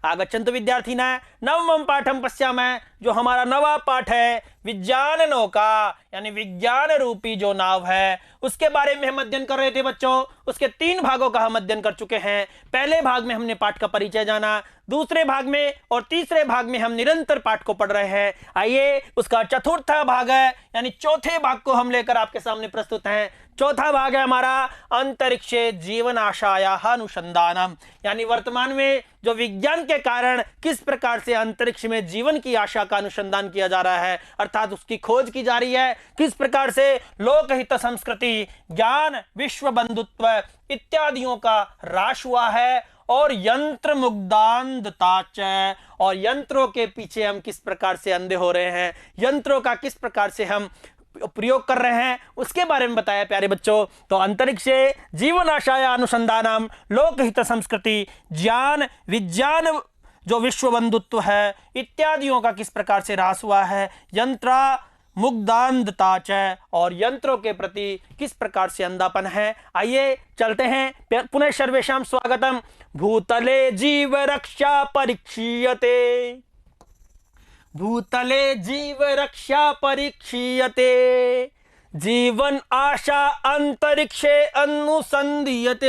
आगच्छन्तु विद्यार्थिनः नवमं पाठं पश्यामः। जो हमारा नवा पाठ है विज्ञान नौका यानी विज्ञान रूपी जो नाव है उसके बारे में हम अध्ययन कर रहे थे बच्चों। उसके 3 भागों का हम अध्ययन कर चुके हैं। पहले भाग में हमने पाठ का परिचय जाना, दूसरे भाग में और तीसरे भाग में हम निरंतर पाठ को पढ़ रहे हैं। आइए उसका चतुर्थ भाग है यानी चौथे भाग को हम लेकर आपके सामने प्रस्तुत हैं। चौथा भाग है हमारा अंतरिक्षे जीवन आशाया अनुसंधानम, यानी वर्तमान में जो विज्ञान के कारण किस प्रकार से अंतरिक्ष में जीवन की आशा का अनुसंधान किया जा रहा है, अर्थात उसकी खोज की जा रही है। किस प्रकार से लोकहित संस्कृति, ज्ञान, विश्व बंधुत्व इत्यादियों का ह्रास हुआ है और यंत्र मुग्धांधताच, और यंत्रों के पीछे हम किस प्रकार से अंधे हो रहे हैं, यंत्रों का किस प्रकार से हम प्रयोग कर रहे हैं उसके बारे में बताया प्यारे बच्चों। तो अंतरिक्षे जीवन आशाया अनुसंधानम, लोकहित संस्कृति, ज्ञान, विज्ञान जो विश्व बंधुत्व है इत्यादियों का किस प्रकार से ह्रास हुआ है, यंत्रा मुग्धांधताच, और यंत्रों के प्रति किस प्रकार से अंधापन है। आइए चलते हैं। पुनः सर्वेषां स्वागतम। भूतले जीव रक्षा परीक्षीयते, भूतले जीव रक्षा परीक्षीयते, जीवन आशा अंतरिक्षे अनुसंधीयते,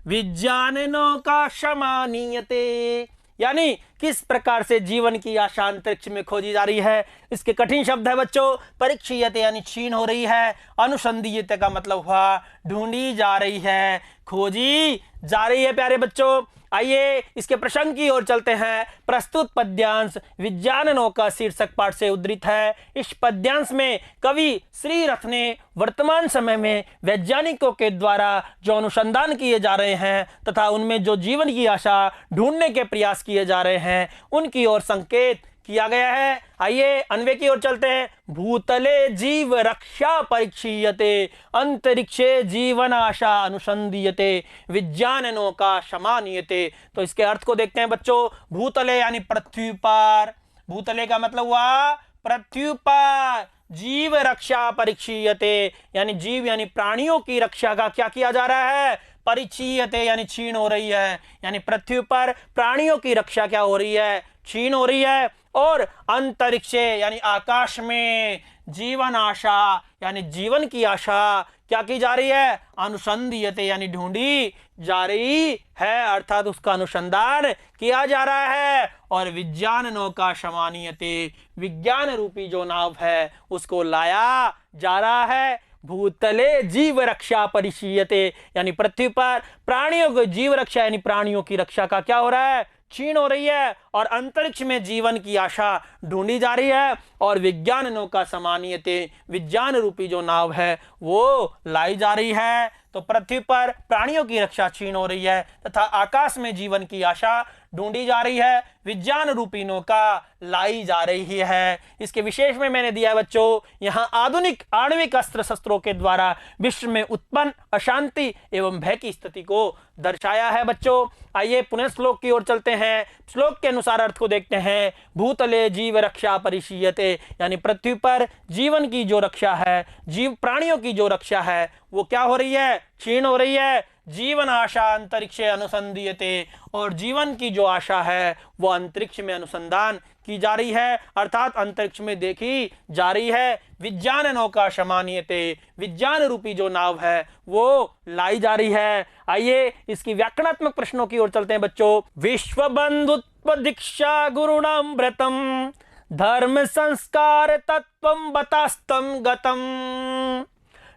विज्ञान नौका शमानीयते, यानी किस प्रकार से जीवन की आशा अंतरिक्ष में खोजी जा रही है। इसके कठिन शब्द है बच्चों। परीक्षीयते यानी छीन हो रही है, अनुसंधीयते का मतलब हुआ ढूंढी जा रही है, खोजी जा रही है प्यारे बच्चों। आइए इसके प्रसंग की ओर चलते हैं। प्रस्तुत पद्यांश विज्ञान नौका शीर्षक पाठ से उद्धृत है। इस पद्यांश में कवि श्री रथ ने वर्तमान समय में वैज्ञानिकों के द्वारा जो अनुसंधान किए जा रहे हैं तथा उनमें जो जीवन की आशा ढूंढने के प्रयास किए जा रहे हैं उनकी ओर संकेत किया गया है। आइए अन्वय की ओर चलते हैं। भूतले जीव रक्षा परीक्षीयते, अंतरिक्षे जीवन आशा अनुसंधीयते, विज्ञान नौका शमानीयते। तो इसके अर्थ को देखते हैं बच्चों। भूतले यानी पृथ्वी पर, भूतले का मतलब हुआ पृथ्वी पर, जीव रक्षा परीक्षीयते यानी जीव यानी प्राणियों की रक्षा का क्या किया जा रहा है, परिचीयते यानी छीन हो रही है, यानी पृथ्वी पर प्राणियों की रक्षा क्या हो रही है, छीन हो रही है। और अंतरिक्षे यानी आकाश में जीवन आशा यानी जीवन की आशा क्या की जा रही है, अनुसंधीयते यानी ढूंढी जा रही है, अर्थात उसका अनुसंधान किया जा रहा है। और विज्ञान नौका शमानीयते, विज्ञान रूपी जो नाव है उसको लाया जा रहा है। भूतले जीव रक्षा परिशीयते यानी पृथ्वी पर प्राणियों को जीव रक्षा यानी प्राणियों की रक्षा का क्या हो रहा है, छीन हो रही है, और अंतरिक्ष में जीवन की आशा ढूंढी जा रही है। और विज्ञान नौका समानीयते, विज्ञान रूपी जो नाव है वो लाई जा रही है। तो पृथ्वी पर प्राणियों की रक्षा छीन हो रही है तथा आकाश में जीवन की आशा ढूंढी जा रही है, विज्ञान रूपी नौका लाई जा रही है। इसके विशेष में मैंने दिया है बच्चों, यहाँ आधुनिक आणविक अस्त्र शस्त्रों के द्वारा विश्व में उत्पन्न अशांति एवं भय की स्थिति को दर्शाया है बच्चों। आइए पुनः श्लोक की ओर चलते हैं। श्लोक के अनुसार अर्थ को देखते हैं। भूतले जीव रक्षा परिशीयते यानी पृथ्वी पर जीवन की जो रक्षा है, जीव प्राणियों की जो रक्षा है वो क्या हो रही है, क्षीण हो रही है। जीवन आशा अंतरिक्षे अनुसंधीयते, और जीवन की जो आशा है वो अंतरिक्ष में अनुसंधान की जा रही है, अर्थात अंतरिक्ष में देखी जा रही है। विज्ञान नौका शमानीयते, विज्ञान रूपी जो नाव है वो लाई जा रही है। आइए इसकी व्याकरणात्मक प्रश्नों की ओर चलते हैं बच्चों। विश्व बंधुत्व दीक्षा गुरुणाम व्रतम, धर्म संस्कार तत्वम बतास्तम गतम,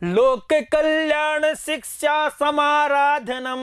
लोक कल्याण शिक्षा समाराधनम,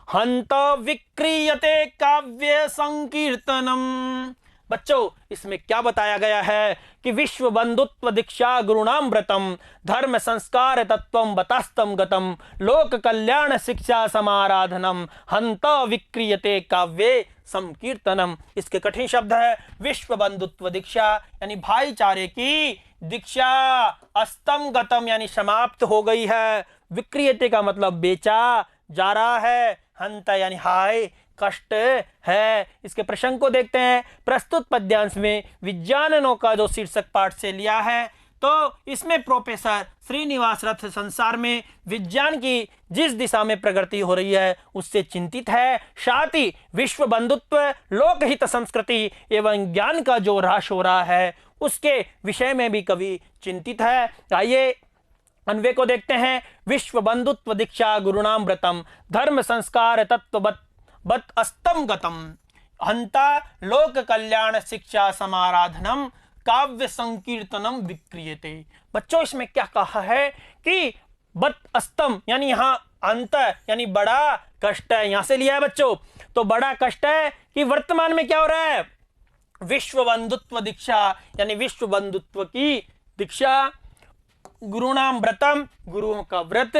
हंत विक्रियते काव्य संकीर्तनम। बच्चों इसमें क्या बताया गया है कि विश्व बंधुत्व दीक्षा गुरुणाम व्रतम, धर्म संस्कार तत्वम बतास्तम गतम, लोक कल्याण शिक्षा समाराधनम, हंत विक्रियते काव्ये संकीर्तनम। इसके कठिन शब्द है। विश्व बंधुत्व दीक्षा यानी भाईचारे की दीक्षा, अस्तम गतम यानी समाप्त हो गई है, विक्रियते का मतलब बेचा जा रहा है, हंत यानी हाय कष्ट है। इसके प्रसंग को देखते हैं। प्रस्तुत पद्यांश में विज्ञान नौका जो शीर्षक पाठ से लिया है तो इसमें प्रोफेसर श्रीनिवास रथ संसार में विज्ञान की जिस दिशा में प्रगति हो रही है उससे चिंतित है, साथ ही विश्व बंधुत्व, लोकहित, संस्कृति एवं ज्ञान का जो ह्रास हो रहा है उसके विषय में भी कवि चिंतित है। आइए अन्वय को देखते हैं। विश्व बंधुत्व दीक्षा गुरुणाम व्रतम धर्म संस्कार तत्वबत अस्तम गतम हंता लोक कल्याण शिक्षा समाराधनम काव्य संकीर्तनम विक्रियते। बच्चों इसमें क्या कहा है कि बत अस्तम यानी यहाँ अंत यानी बड़ा कष्ट है, यहां से लिया है बच्चों। तो बड़ा कष्ट है कि वर्तमान में क्या हो रहा है, विश्व बंधुत्व दीक्षा यानी विश्व बंधुत्व की दीक्षा, गुरुणाम व्रतम गुरुओं का व्रत,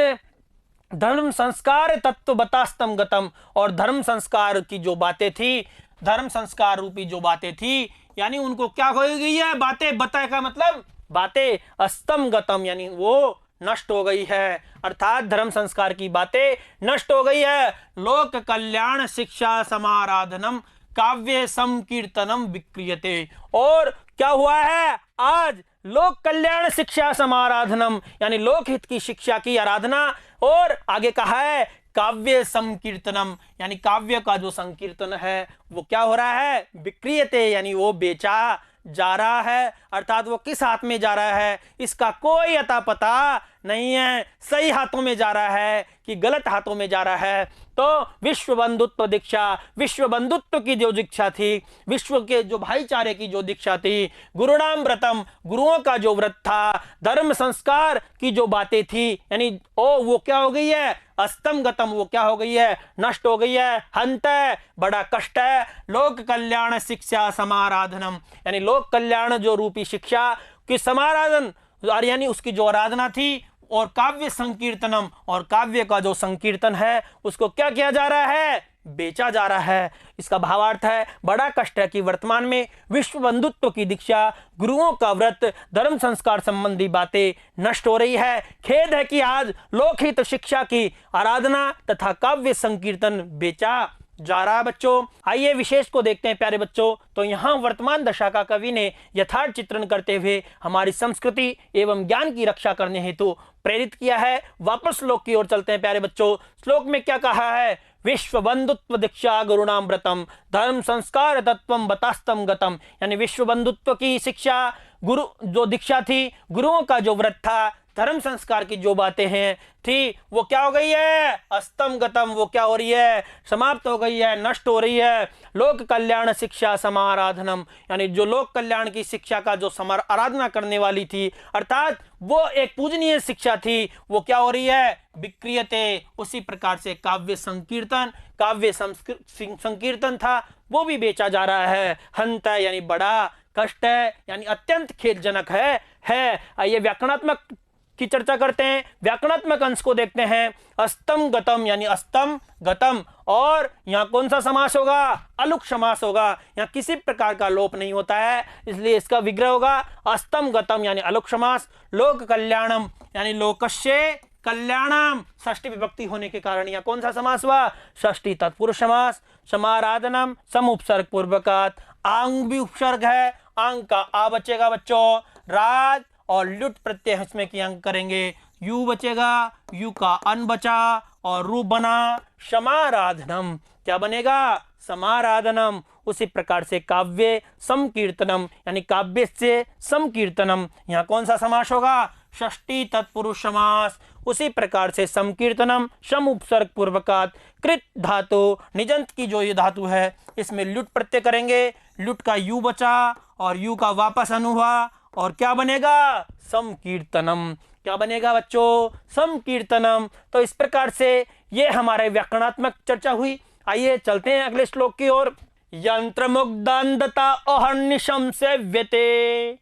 धर्म संस्कार तत्व बतास्तम गतम और धर्म संस्कार की जो बातें थी, धर्म संस्कार रूपी जो बातें थी यानी उनको क्या हो गई है, बातें, बता का मतलब बातें, अस्तम गतम यानी वो नष्ट हो गई है, अर्थात धर्म संस्कार की बातें नष्ट हो गई है। लोक कल्याण शिक्षा समाराधनम काव्य संकीर्तनम विक्रियते। और क्या हुआ है, आज लोक कल्याण शिक्षा समाराधनम यानी लोकहित की शिक्षा की आराधना, और आगे कहा है काव्य संकीर्तनम यानी काव्य का जो संकीर्तन है वो क्या हो रहा है, विक्रियते यानी वो बेचा जा रहा है, अर्थात वो किस हाथ में जा रहा है इसका कोई अता पता नहीं है, सही हाथों में जा रहा है कि गलत हाथों में जा रहा है। तो विश्व बंधुत्व दीक्षा, विश्व बंधुत्व की जो दीक्षा थी, विश्व के जो भाईचारे की जो दीक्षा थी, गुरुणाम व्रतम गुरुओं का जो व्रत था, धर्म संस्कार की जो बातें थी यानी वो क्या हो गई है, अस्तम गतम वो क्या हो गई है, नष्ट हो गई है, हंत है बड़ा कष्ट है, लोक कल्याण शिक्षा समाराधनम यानी लोक कल्याण जो रूपी शिक्षा की समाराधन यानी उसकी जो आराधना थी, और काव्य संकीर्तनम और काव्य का जो संकीर्तन है उसको क्या किया जा रहा है, बेचा जा रहा है। इसका भावार्थ है बड़ा कष्ट है कि वर्तमान में विश्व बंधुत्व की दीक्षा, गुरुओं का व्रत, धर्म संस्कार संबंधी बातें नष्ट हो रही है। खेद है कि आज लोकहित शिक्षा की आराधना तथा काव्य संकीर्तन बेचा जा रहा है। बच्चों आइए विशेष को देखते हैं प्यारे बच्चों। तो यहाँ वर्तमान दशा का कवि ने यथार्थ चित्रण करते हुए हमारी संस्कृति एवं ज्ञान की रक्षा करने हेतु प्रेरित किया है। वापस श्लोक की ओर चलते हैं प्यारे बच्चों। श्लोक में क्या कहा है, विश्व बंधुत्व दीक्षा गुरुणाम व्रतम धर्म संस्कार तत्वम बतास्तम गतम यानी विश्व बंधुत्व की शिक्षा, गुरु जो दीक्षा थी, गुरुओं का जो व्रत था, धर्म संस्कार की जो बातें हैं थी वो क्या हो गई है, अस्तम गतम वो क्या हो रही है, समाप्त हो गई है, नष्ट हो रही है। लोक कल्याण शिक्षा समाराधनम यानी जो लोक कल्याण की शिक्षा का जो आराधना करने वाली थी, अर्थात वो एक पूजनीय शिक्षा थी, वो क्या हो रही है, विक्रियते। उसी प्रकार से काव्य संकीर्तन, काव्य संकीर्तन था वो भी बेचा जा रहा है। हंत यानी बड़ा कष्ट है यानी अत्यंत खेदजनक है। आइए व्याकरणात्मक की चर्चा करते हैं। व्याकरणात्मक अंश को देखते हैं। अस्तम गतम यानी अस्तम गतम, और यहाँ कौन सा समास होगा, अलुक समास होगा, यहाँ किसी प्रकार का लोप नहीं होता है इसलिए इसका विग्रह होगा अस्तम गतम यानी अलुक समास। लोक कल्याणम यानी लोकस्य कल्याणम, षष्ठी विभक्ति होने के कारण यहाँ कौन सा समास हुआ, षष्ठी तत्पुरुष समास। समाराधनम सम उपसर्ग पूर्वकात, आंग भी उपसर्ग है, आंग का आ बचेगा बच्चों, राज और लुट प्रत्यय इसमें की अंक करेंगे, यू बचेगा, यू का अन बचा और रू बना समाराधनम, क्या बनेगा, समाराधनम। उसी प्रकार से काव्य संकीर्तनम यानी काव्य से संकीर्तनम, यहाँ कौन सा समास होगा, षष्ठी तत्पुरुष समास। उसी प्रकार से संकीर्तनम सम उपसर्ग पूर्वकात, कृत धातु निजंत की जो ये धातु है इसमें लुट प्रत्यय करेंगे, लुट का यू बचा और यू का वापस अनु हुआ और क्या बनेगा, संकीर्तनम। क्या बनेगा बच्चों, संकीर्तनम। तो इस प्रकार से ये हमारे व्याकरणात्मक चर्चा हुई। आइए चलते हैं अगले श्लोक की ओर। यंत्र मुग्धांधता अहर्निशम सेव्यते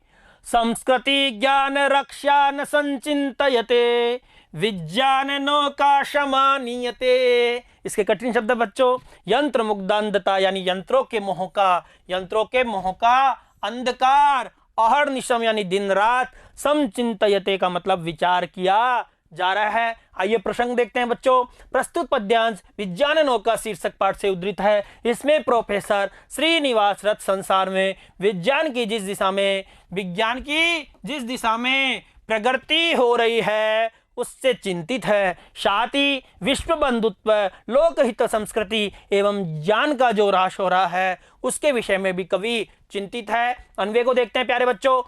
संस्कृति ज्ञान रक्षा न संचिंतयते विज्ञान नौकाशमानीयते। इसके कठिन शब्द बच्चों, यंत्र मुग्धांधता यानी यंत्रों के मोह का अंधकार, अहर्निशम यानी दिन रात, समचिंतयते का मतलब विचार किया जा रहा है। आइए प्रसंग देखते हैं बच्चों। प्रस्तुत पद्यांश विज्ञान नौका शीर्षक पाठ से उद्धृत है। इसमें प्रोफेसर श्रीनिवास रथ संसार में विज्ञान की जिस दिशा में प्रगति हो रही है उससे चिंतित है, साथ ही विश्व बंधुत्व, लोकहित, संस्कृति एवं ज्ञान का जो ह्रास हो रहा है उसके विषय में भी कवि चिंतित है। अन्वय को देखते हैं प्यारे बच्चों।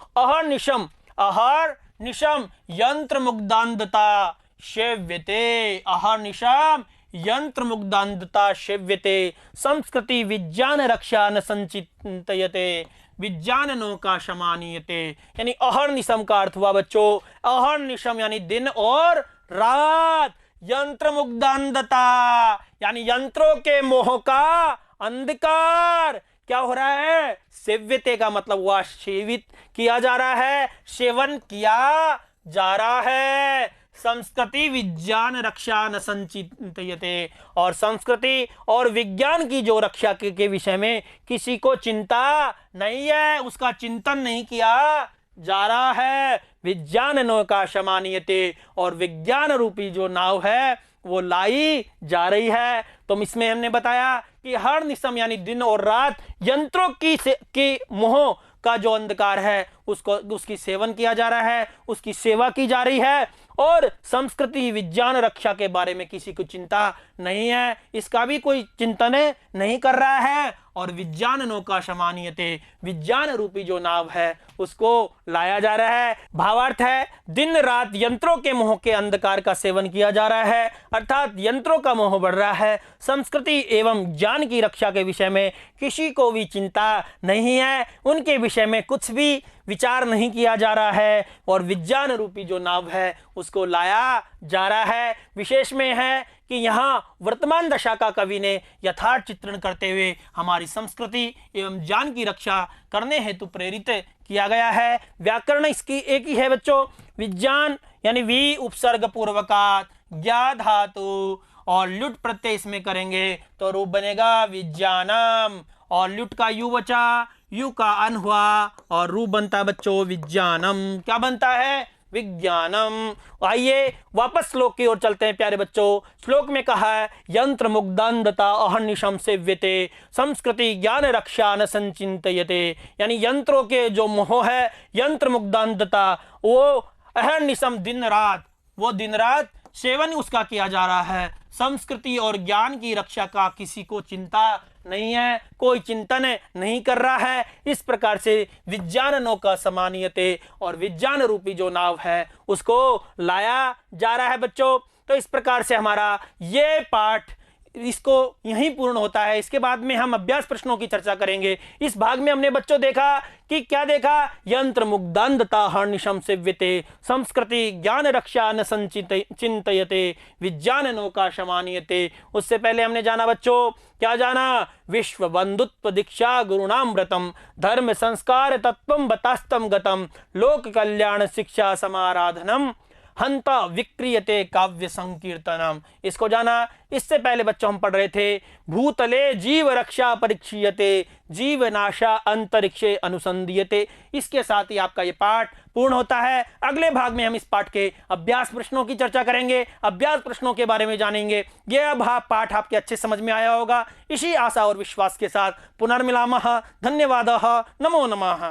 अहर्निशम यंत्र मुग्धांधता सेव्यते, अहर्निशम यंत्र मुग्धांधता सेव्यते, संस्कृति विज्ञान रक्षा न संचितयते, विज्ञान नौका शमानीयते। यानी अहर्निशम का अर्थ हुआ बच्चों, अहर्निशम यानी दिन और रात, यंत्र मुग्धांधता यानी यंत्रों के मोह का अंधकार क्या हो रहा है, सेव्यते का मतलब हुआ सेवित किया जा रहा है, सेवन किया जा रहा है। संस्कृति विज्ञान रक्षा न संचितयते, और संस्कृति और विज्ञान की जो रक्षा के विषय में किसी को चिंता नहीं है, उसका चिंतन नहीं किया जा रहा है। विज्ञान नौका शमानीयते, और विज्ञान रूपी जो नाव है वो लाई जा रही है। तो इसमें हमने बताया कि हर निशम यानी दिन और रात यंत्रों की मोह का जो अंधकार है उसकी सेवन किया जा रहा है, उसकी सेवा की जा रही है, और संस्कृति विज्ञान रक्षा के बारे में किसी को चिंता नहीं है, इसका भी कोई चिंतन नहीं कर रहा है। और विज्ञान नौका शमानीयते, विज्ञान रूपी जो नाव है उसको लाया जा रहा है। भावार्थ है दिन रात यंत्रों के मोह के अंधकार का सेवन किया जा रहा है, अर्थात यंत्रों का मोह बढ़ रहा है। संस्कृति एवं ज्ञान की रक्षा के विषय में किसी को भी चिंता नहीं है, उनके विषय में कुछ भी विचार नहीं किया जा रहा है, और विज्ञान रूपी जो नाव है उसको लाया जा रहा है। विशेष में है कि यहाँ वर्तमान दशा का कवि ने यथार्थ चित्रण करते हुए हमारी संस्कृति एवं ज्ञान की रक्षा करने हेतु प्रेरित किया गया है। व्याकरण इसकी एक ही है बच्चों, विज्ञान यानी वी उपसर्ग पूर्वकात ज्ञा धातु और लुट प्रत्यय इसमें करेंगे तो रूप बनेगा विज्ञानम, और लुट का यू बचा, यू का अन हुआ और रूप बनता है बच्चों विज्ञानम। क्या बनता है, विज्ञानम। आइए वापस श्लोक की ओर चलते हैं प्यारे बच्चों। श्लोक में कहा है यंत्र मुग्धांधता अहर्निशम सेव्यते, संस्कृति ज्ञान रक्षा न संचितयते, यानी यंत्रों के जो मोह है, यंत्र मुग्धांधता, वो अहर्निशम दिन रात सेवन उसका किया जा रहा है। संस्कृति और ज्ञान की रक्षा का किसी को चिंता नहीं है, कोई चिंतन नहीं कर रहा है। इस प्रकार से विज्ञान नौका समानीयते, और विज्ञान रूपी जो नाव है उसको लाया जा रहा है बच्चों। तो इस प्रकार से हमारा ये पाठ इसको यहीं पूर्ण होता है। इसके बाद में हम अभ्यास प्रश्नों की चर्चा करेंगे। इस भाग में हमने बच्चों देखा कि क्या देखा, यंत्र मुग्धांधता हर्निशम सेव्यते, संस्कृति ज्ञान रक्षा न संचितयते, विज्ञान नौका शमानीयते। उससे पहले हमने जाना बच्चों, क्या जाना, विश्व बंधुत्व दीक्षा गुरुणाम व्रतम, धर्म संस्कार तत्वम बतास्तम गतम, लोक कल्याण शिक्षा समाराधनम, हंता विक्रियते काव्य संकीर्तनम। इसको जाना। इससे पहले बच्चों हम पढ़ रहे थे भूतले जीव रक्षा परीक्षीयते, जीव नाशा अंतरिक्षे अनुसंधीयते। इसके साथ ही आपका ये पाठ पूर्ण होता है। अगले भाग में हम इस पाठ के अभ्यास प्रश्नों की चर्चा करेंगे, अभ्यास प्रश्नों के बारे में जानेंगे। यह पाठ आपके अच्छे समझ में आया होगा। इसी आशा और विश्वास के साथ पुनर्मिलामः। धन्यवादः। नमो नमः।